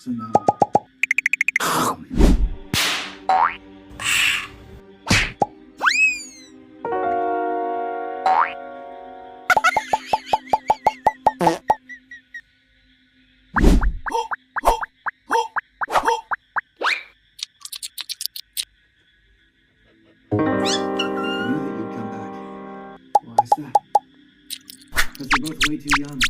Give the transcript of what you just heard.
So now. I knew that you'd come back. Why is that? Because you're both way too young.